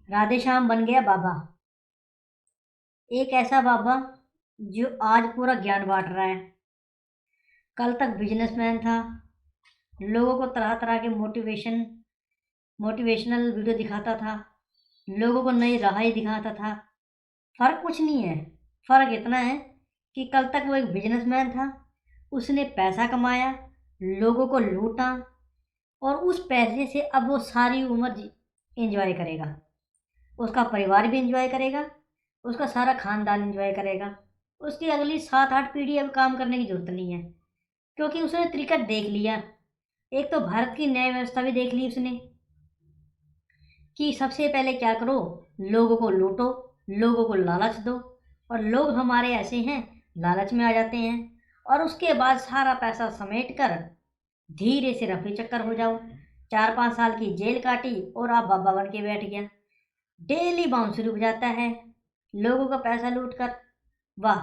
राधेश्याम बन गया बाबा। एक ऐसा बाबा जो आज पूरा ज्ञान बांट रहा है। कल तक बिजनेसमैन था, लोगों को तरह तरह के मोटिवेशनल वीडियो दिखाता था, लोगों को नई राहें दिखाता था। फर्क कुछ नहीं है, फर्क इतना है कि कल तक वो एक बिजनेसमैन था, उसने पैसा कमाया, लोगों को लूटा, और उस पैसे से अब वो सारी उम्र एंजॉय करेगा। उसका परिवार भी एंजॉय करेगा, उसका सारा खानदान एंजॉय करेगा। उसकी अगली 7-8 पीढ़ी अब काम करने की जरूरत नहीं है, क्योंकि उसने तरीका देख लिया। एक तो भारत की न्याय व्यवस्था भी देख ली उसने कि सबसे पहले क्या करो, लोगों को लूटो, लोगों को लालच दो, और लोग हमारे ऐसे हैं, लालच में आ जाते हैं, और उसके बाद सारा पैसा समेट कर धीरे से रफी चक्कर हो जाओ। 4-5 साल की जेल काटी और आप बाबा बन के बैठ गया। डेली बाउंसरी बजाता है, लोगों का पैसा लूट कर। वाह,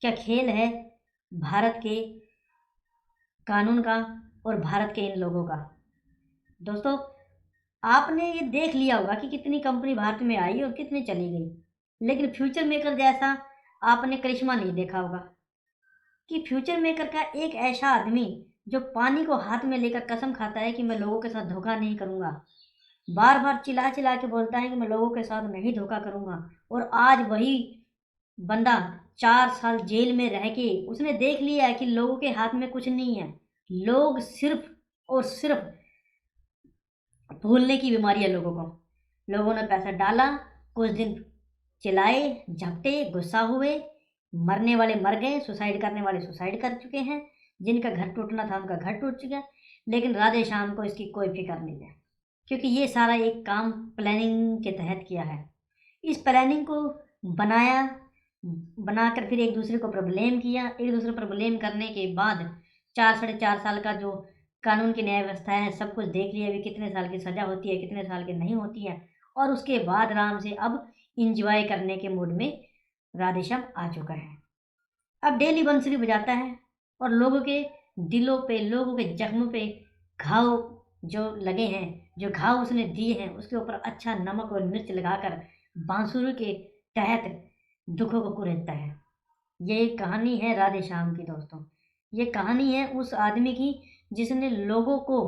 क्या खेल है भारत के कानून का और भारत के इन लोगों का। दोस्तों, आपने ये देख लिया होगा कि कितनी कंपनी भारत में आई और कितनी चली गई, लेकिन फ्यूचर मेकर जैसा आपने करिश्मा नहीं देखा होगा कि फ्यूचर मेकर का एक ऐसा आदमी जो पानी को हाथ में लेकर कसम खाता है कि मैं लोगों के साथ धोखा नहीं करूंगा, बार बार चिल्ला चिल्ला के बोलता है कि मैं लोगों के साथ नहीं धोखा करूंगा, और आज वही बंदा 4 साल जेल में रह के उसने देख लिया है कि लोगों के हाथ में कुछ नहीं है। लोग सिर्फ और सिर्फ भूलने की बीमारी है लोगों को। लोगों ने पैसा डाला, कुछ दिन चिल्लाए, झपटे, गुस्सा हुए, मरने वाले मर गए, सुसाइड करने वाले सुसाइड कर चुके हैं, जिनका घर टूटना था उनका घर टूट चुका है। लेकिन राधे श्याम को इसकी कोई फिक्र नहीं है, क्योंकि ये सारा एक काम प्लानिंग के तहत किया है। इस प्लानिंग को बनाया, बनाकर फिर एक दूसरे को प्रब्लेम किया। एक दूसरे पर ब्लेम करने के बाद 4-4.5 साल का जो कानून की न्याय व्यवस्था है, सब कुछ देख लिया अभी कितने साल की सजा होती है, कितने साल की नहीं होती है, और उसके बाद आराम से अब इंजॉय करने के मूड में राधेश्याम आ चुका है। अब डेली बंसुरी बजाता है और लोगों के दिलों पे, लोगों के जख्मों पे घाव जो लगे हैं, जो घाव उसने दिए हैं, उसके ऊपर अच्छा नमक और मिर्च लगाकर बांसुरी के तहत दुखों को कुरेदता है। ये कहानी है राधे श्याम की दोस्तों। ये कहानी है उस आदमी की जिसने लोगों को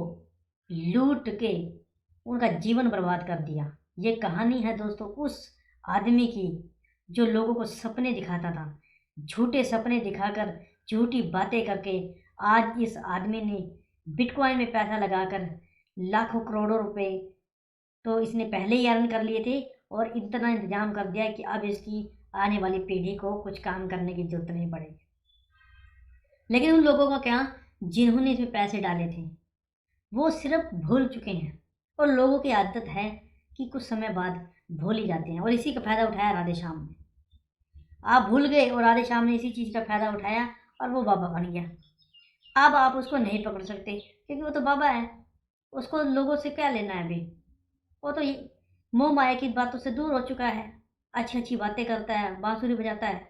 लूट के उनका जीवन बर्बाद कर दिया। ये कहानी है दोस्तों उस आदमी की जो लोगों को सपने दिखाता था, झूठे सपने दिखाकर, झूठी बातें करके। आज इस आदमी ने बिटकॉइन में पैसा लगाकर लाखों करोड़ों रुपए तो इसने पहले ही अर्न कर लिए थे, और इतना इंतजाम कर दिया कि अब इसकी आने वाली पीढ़ी को कुछ काम करने की जरूरत नहीं पड़ेगी। लेकिन उन लोगों का क्या, जिन्होंने इसमें पैसे डाले थे वो सिर्फ भूल चुके हैं, और लोगों की आदत है कि कुछ समय बाद भूल ही जाते हैं, और इसी का फायदा उठाया राधे श्याम ने। आप भूल गए और राधे श्याम ने इसी चीज का फायदा उठाया और वो बाबा बन गया। अब आप उसको नहीं पकड़ सकते, क्योंकि वो तो बाबा है, उसको लोगों से क्या लेना है अभी। वो तो मोह माया की बातों से दूर हो चुका है, अच्छी अच्छी बातें करता है, बांसुरी बजाता है।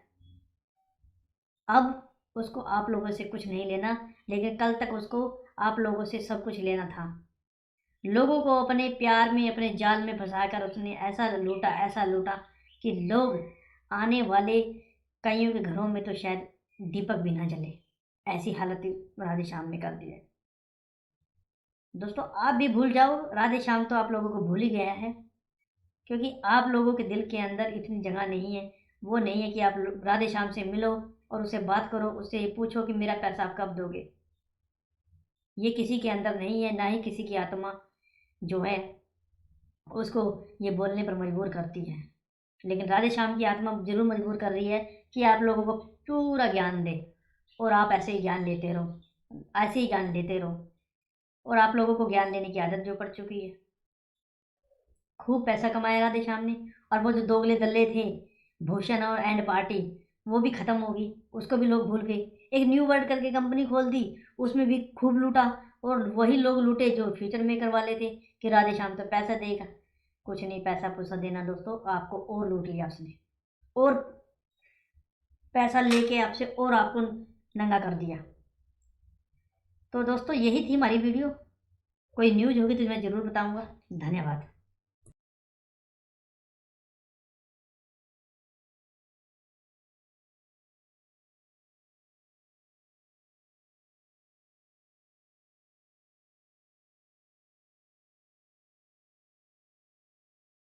अब उसको आप लोगों से कुछ नहीं लेना, लेकिन कल तक उसको आप लोगों से सब कुछ लेना था। लोगों को अपने प्यार में, अपने जाल में फंसाकर उसने ऐसा लूटा कि लोग आने वाले कईयों के घरों में तो शायद दीपक भी ना जले। ऐसी हालत राधे श्याम ने कर दी है। दोस्तों, आप भी भूल जाओ, राधे श्याम तो आप लोगों को भूल ही गया है, क्योंकि आप लोगों के दिल के अंदर इतनी जगह नहीं है, वो नहीं है कि आप राधे श्याम से मिलो और उससे बात करो, उससे ये पूछो कि मेरा पैसा आप कब दोगे। ये किसी के अंदर नहीं है, ना ही किसी की आत्मा जो है उसको ये बोलने पर मजबूर करती है। लेकिन राधे श्याम की आत्मा जरूर मजबूर कर रही है कि आप लोगों को पूरा ज्ञान दे, और आप ऐसे ही ज्ञान लेते रहो, ऐसे ही ज्ञान देते रहो, और आप लोगों को ज्ञान लेने की आदत जो पड़ चुकी है। खूब पैसा कमाया राधे श्याम ने, और वो जो दोगले दल्ले थे, भूषण और एंड पार्टी, वो भी खत्म होगी, उसको भी लोग भूल गए। एक न्यू वर्ल्ड करके कंपनी खोल दी, उसमें भी खूब लूटा, और वही लोग लूटे जो फ्यूचर मेकर वाले थे कि राधे श्याम तो पैसा देगा। कुछ नहीं पैसा पुसा देना दोस्तों, आपको और लूट लिया उसने, और पैसा लेके आपसे और आपको नंगा कर दिया। तो दोस्तों, यही थी हमारी वीडियो। कोई न्यूज़ होगी तो मैं ज़रूर बताऊंगा। धन्यवाद।